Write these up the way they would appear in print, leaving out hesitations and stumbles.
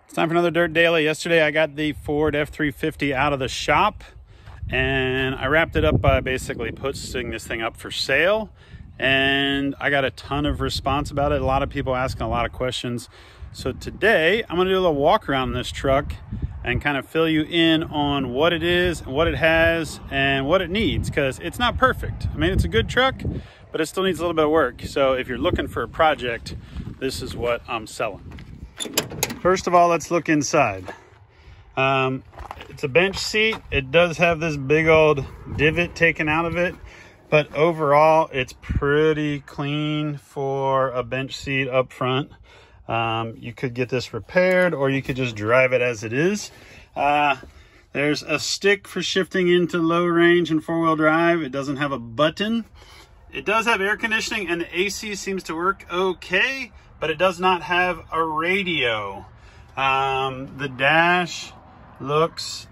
It's time for another Dirt Daily. Yesterday I got the Ford F-350 out of the shop and I wrapped it up by basically putting this thing up for sale, and I got a ton of response about it. A lot of people asking a lot of questions. So today I'm gonna do a little walk around this truck and kind of fill you in on what it is, what it has, and what it needs, because it's not perfect. I mean, it's a good truck, but it still needs a little bit of work. So if you're looking for a project, this is what I'm selling. First of all, let's look inside. It's a bench seat. It does have this big old divot taken out of it, but overall it's pretty clean for a bench seat up front. You could get this repaired, or you could just drive it as it is. There's a stick for shifting into low range and four-wheel drive. It doesn't have a button. It does have air conditioning, and the AC seems to work okay, but it does not have a radio. The dash looks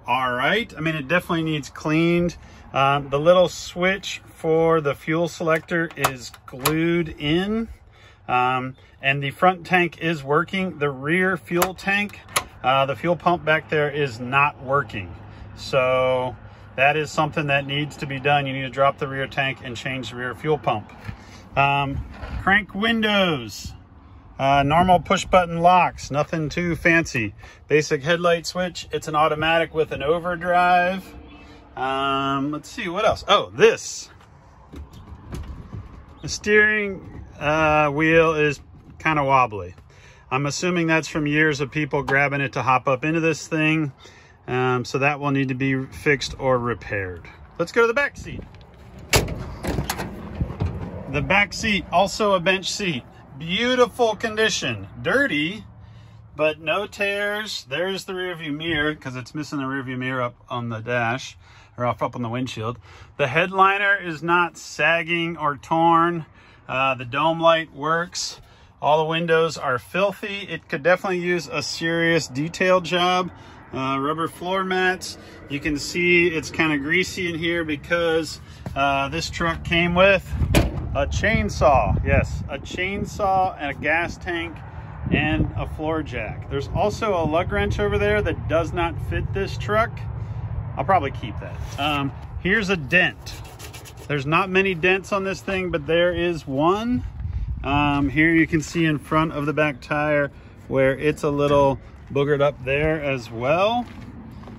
all right. I mean, it definitely needs cleaned. The little switch for the fuel selector is glued in, and the front tank is working. The rear fuel tank, the fuel pump back there is not working. So that is something that needs to be done. You need to drop the rear tank and change the rear fuel pump. Crank windows, normal push button locks, nothing too fancy. Basic headlight switch. It's an automatic with an overdrive. Let's see what else. Oh, this. The steering wheel is kind of wobbly. I'm assuming that's from years of people grabbing it to hop up into this thing. So that will need to be fixed or repaired. Let's go to the back seat. The back seat, also a bench seat. Beautiful condition. Dirty, but no tears. There's the rear view mirror, because it's missing the rear view mirror up on the dash, or up on the windshield. The headliner is not sagging or torn. The dome light works. All the windows are filthy. It could definitely use a serious detail job. Rubber floor mats. You can see it's kind of greasy in here because this truck came with a chainsaw. Yes, a chainsaw and a gas tank and a floor jack. There's also a lug wrench over there that does not fit this truck. I'll probably keep that. Here's a dent. There's not many dents on this thing, but there is one. Here you can see in front of the back tire where it's a little boogered up there as well.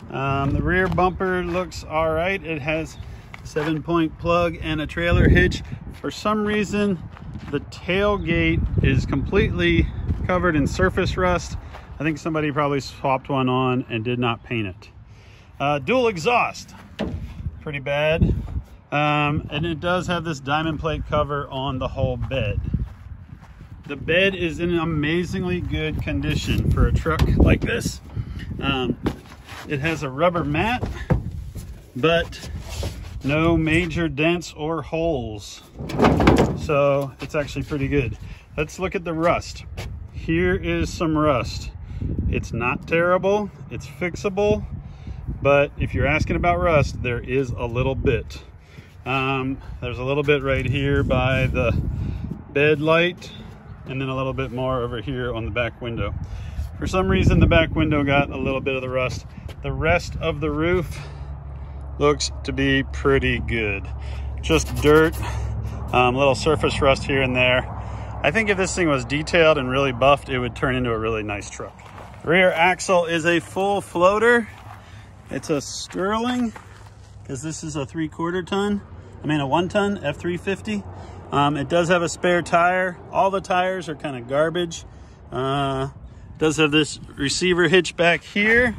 The rear bumper looks all right. It has a 7-point plug and a trailer hitch. For some reason, the tailgate is completely covered in surface rust. I think somebody probably swapped one on and did not paint it. Dual exhaust, pretty bad. And it does have this diamond plate cover on the whole bed. The bed is in amazingly good condition for a truck like this. It has a rubber mat, but no major dents or holes. So it's actually pretty good. Let's look at the rust. Here is some rust. It's not terrible, it's fixable, but if you're asking about rust, there is a little bit. There's a little bit right here by the bed light, and then a little bit more over here on the back window. For some reason, the back window got a little bit of the rust. The rest of the roof looks to be pretty good. Just dirt, little surface rust here and there. I think if this thing was detailed and really buffed, it would turn into a really nice truck. Rear axle is a full floater. It's a Sterling, because this is a 3/4 ton. I mean a 1 ton F-350. It does have a spare tire. All the tires are kind of garbage. It does have this receiver hitch back here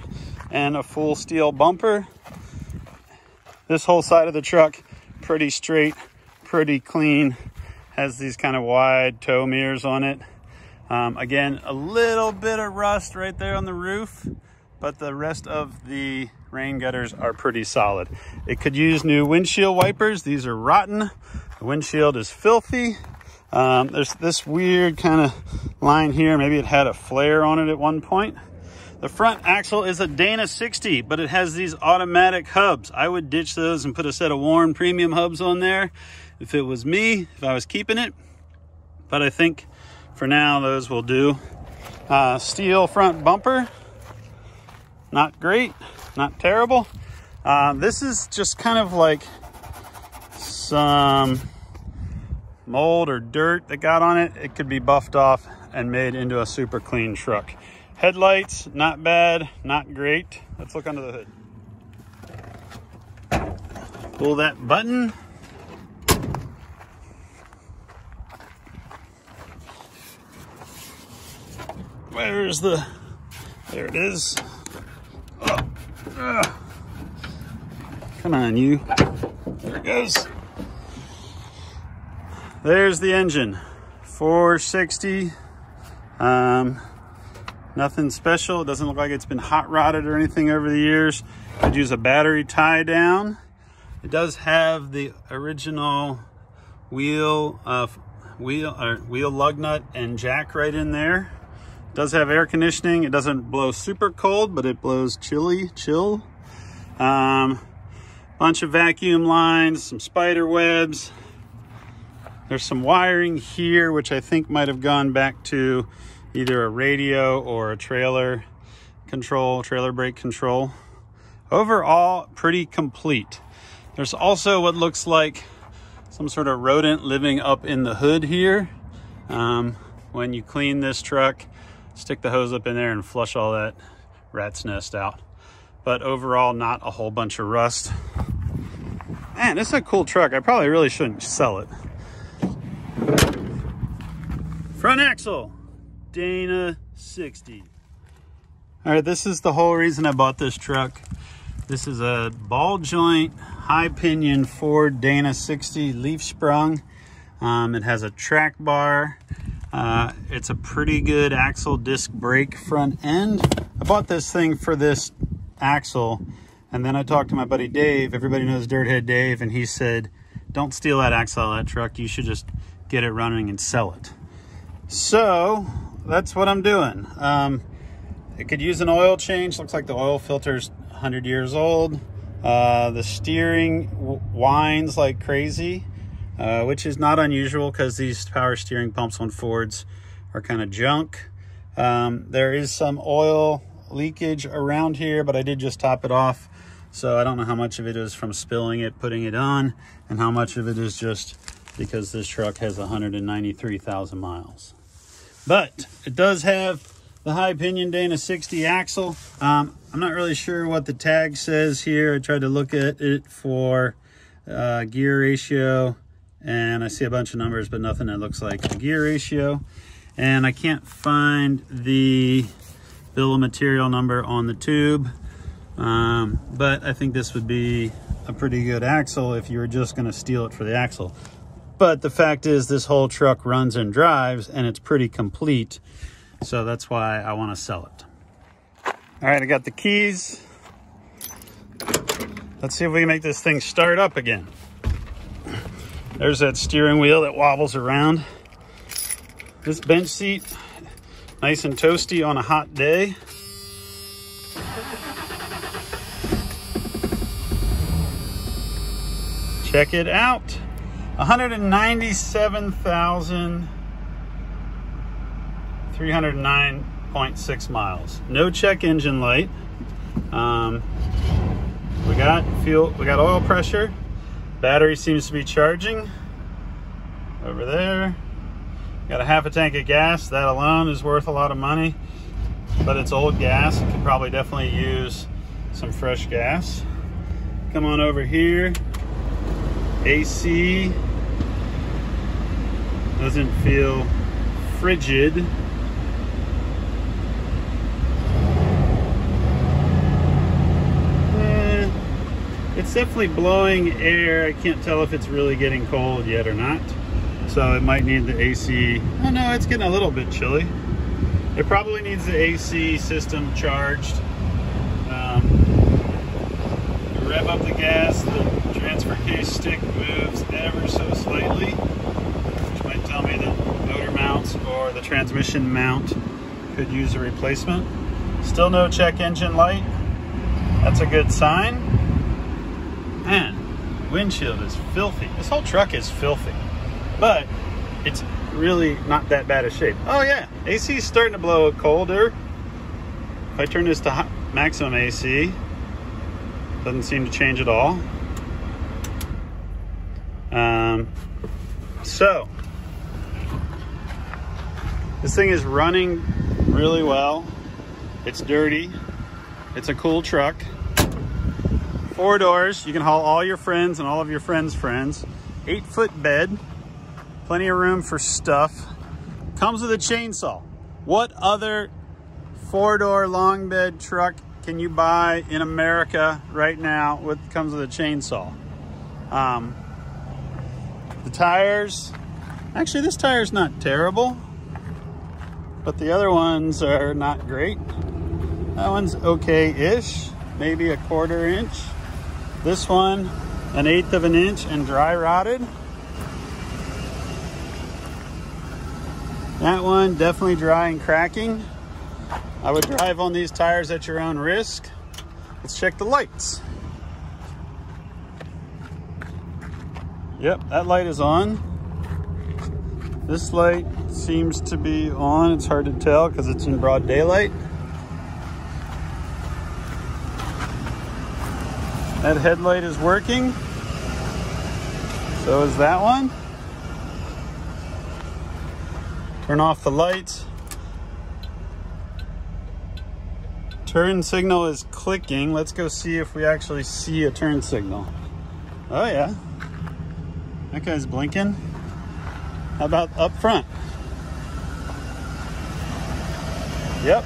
and a full steel bumper. This whole side of the truck, pretty straight, pretty clean. Has these kind of wide tow mirrors on it. Again, a little bit of rust right there on the roof, but the rest of the rain gutters are pretty solid. It could use new windshield wipers. These are rotten. The windshield is filthy. There's this weird kind of line here. Maybe it had a flare on it at one point. The front axle is a Dana 60, but it has these automatic hubs. I would ditch those and put a set of Warren premium hubs on there if it was me, if I was keeping it. But I think for now, those will do. Steel front bumper. Not great, not terrible. This is just kind of like some mold or dirt that got on it. It could be buffed off and made into a super clean truck. Headlights, not bad, not great. Let's look under the hood. Pull that button. Where's the, there it is. Oh. Come on, you. There it goes. There's the engine. 460. Nothing special. It doesn't look like it's been hot rodded or anything over the years. Could use a battery tie down. It does have the original wheel lug nut and jack right in there. It does have air conditioning. It doesn't blow super cold, but it blows chill. Bunch of vacuum lines, some spider webs. There's some wiring here, which I think might have gone back to either a radio or a trailer brake control. Overall, pretty complete. There's also what looks like some sort of rodent living up in the hood here. When you clean this truck, stick the hose up in there and flush all that rat's nest out. But overall, not a whole bunch of rust. Man, this is a cool truck. I probably really shouldn't sell it. Front axle, Dana 60. All right, this is the whole reason I bought this truck. This is a ball joint, high pinion Ford Dana 60 leaf sprung. It has a track bar. It's a pretty good axle disc brake front end. I bought this thing for this axle, and then I talked to my buddy Dave. Everybody knows Dirthead Dave, and he said, don't steal that axle out of that truck. You should just get it running and sell it. So that's what I'm doing. It could use an oil change. Looks like the oil filter's 100 years old. The steering whines like crazy, which is not unusual because these power steering pumps on Fords are kind of junk. There is some oil leakage around here, but I did just top it off. So I don't know how much of it is from spilling it, putting it on, and how much of it is just because this truck has 193,000 miles. But it does have the high pinion Dana 60 axle. I'm not really sure what the tag says here. I tried to look at it for gear ratio, and I see a bunch of numbers, but nothing that looks like the gear ratio. And I can't find the bill of material number on the tube. But I think this would be a pretty good axle if you were just going to steal it for the axle. But the fact is, this whole truck runs and drives, and it's pretty complete. So that's why I want to sell it. All right, I got the keys. Let's see if we can make this thing start up again. There's that steering wheel that wobbles around. This bench seat, nice and toasty on a hot day. Check it out. 197,309.6 miles. No check engine light. We got fuel, we got oil pressure. Battery seems to be charging over there. Got a half a tank of gas. That alone is worth a lot of money, but it's old gas. It could probably definitely use some fresh gas. Come on over here. AC doesn't feel frigid. It's definitely blowing air. I can't tell if it's really getting cold yet or not. So it might need the AC. Oh no, it's getting a little bit chilly. It probably needs the AC system charged. Rev up the gas, the transfer case stick moves ever so slightly, which might tell me that motor mounts or the transmission mount could use a replacement. Still no check engine light. That's a good sign. Man, windshield is filthy. This whole truck is filthy, but it's really not that bad a shape. Oh yeah, AC is starting to blow colder. If I turn this to maximum AC, doesn't seem to change at all. So this thing is running really well. It's dirty. It's a cool truck. 4 doors. You can haul all your friends and all of your friends' friends. 8-foot bed. Plenty of room for stuff. Comes with a chainsaw. What other 4-door long bed truck can you buy in America right now comes with a chainsaw? The tires, actually this tire's not terrible, but the other ones are not great. That one's okay-ish, maybe a 1/4 inch. This one, 1/8 of an inch and dry rotted. That one definitely dry and cracking. I would drive on these tires at your own risk. Let's check the lights. Yep, that light is on. This light seems to be on. It's hard to tell because it's in broad daylight. That headlight is working. So is that one. Turn off the lights. Turn signal is clicking. Let's go see if we actually see a turn signal. Oh yeah. That guy's blinking. How about up front? Yep.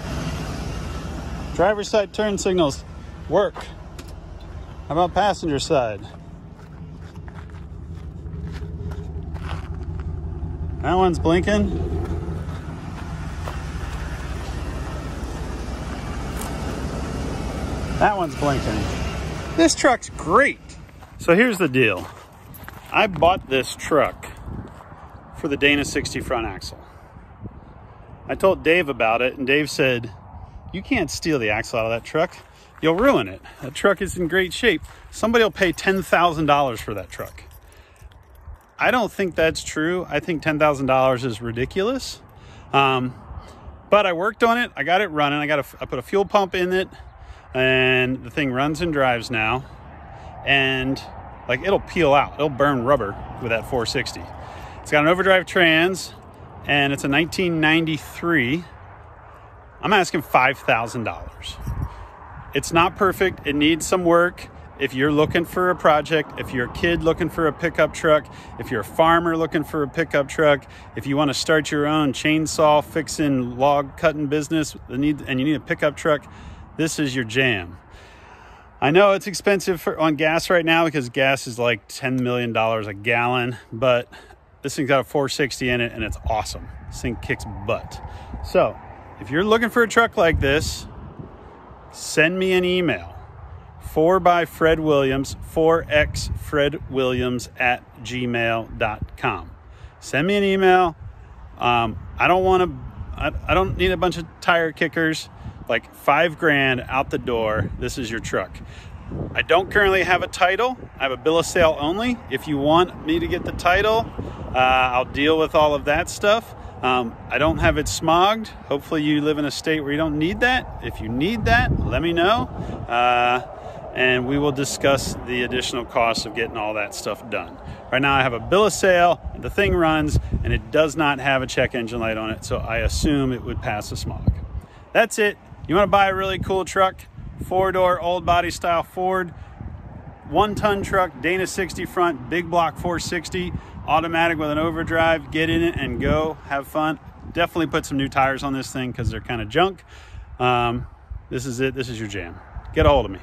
Driver's side turn signals work. How about passenger side? That one's blinking. That one's blinking. This truck's great. So here's the deal. I bought this truck for the Dana 60 front axle. I told Dave about it, and Dave said, you can't steal the axle out of that truck. You'll ruin it. That truck is in great shape. Somebody will pay $10,000 for that truck. I don't think that's true. I think $10,000 is ridiculous. But I worked on it. I got it running. I put a fuel pump in it, and the thing runs and drives now. And like it'll peel out. It'll burn rubber with that 460. It's got an overdrive trans, and it's a 1993. I'm asking $5,000. It's not perfect. It needs some work. If you're looking for a project, if you're a kid looking for a pickup truck, if you're a farmer looking for a pickup truck, if you want to start your own chainsaw fixing, log cutting business, and you need a pickup truck, this is your jam. I know it's expensive on gas right now because gas is like $10 million a gallon, but this thing's got a 460 in it and it's awesome. This thing kicks butt. So if you're looking for a truck like this, send me an email. 4xFredWilliams, 4xFredWilliams@gmail.com. Send me an email. I don't need a bunch of tire kickers. Like $5,000 out the door. This is your truck. I don't currently have a title. I have a bill of sale only. If you want me to get the title, I'll deal with all of that stuff. I don't have it smogged. Hopefully you live in a state where you don't need that. If you need that, let me know. And we will discuss the additional costs of getting all that stuff done. Right now I have a bill of sale, the thing runs, and it does not have a check engine light on it, so I assume it would pass a smog. That's it. You want to buy a really cool truck, 4-door, old body style Ford, 1-ton truck, Dana 60 front, big block 460, automatic with an overdrive. Get in it and go, have fun. Definitely put some new tires on this thing because they're kind of junk. This is it. This is your jam. Get a hold of me.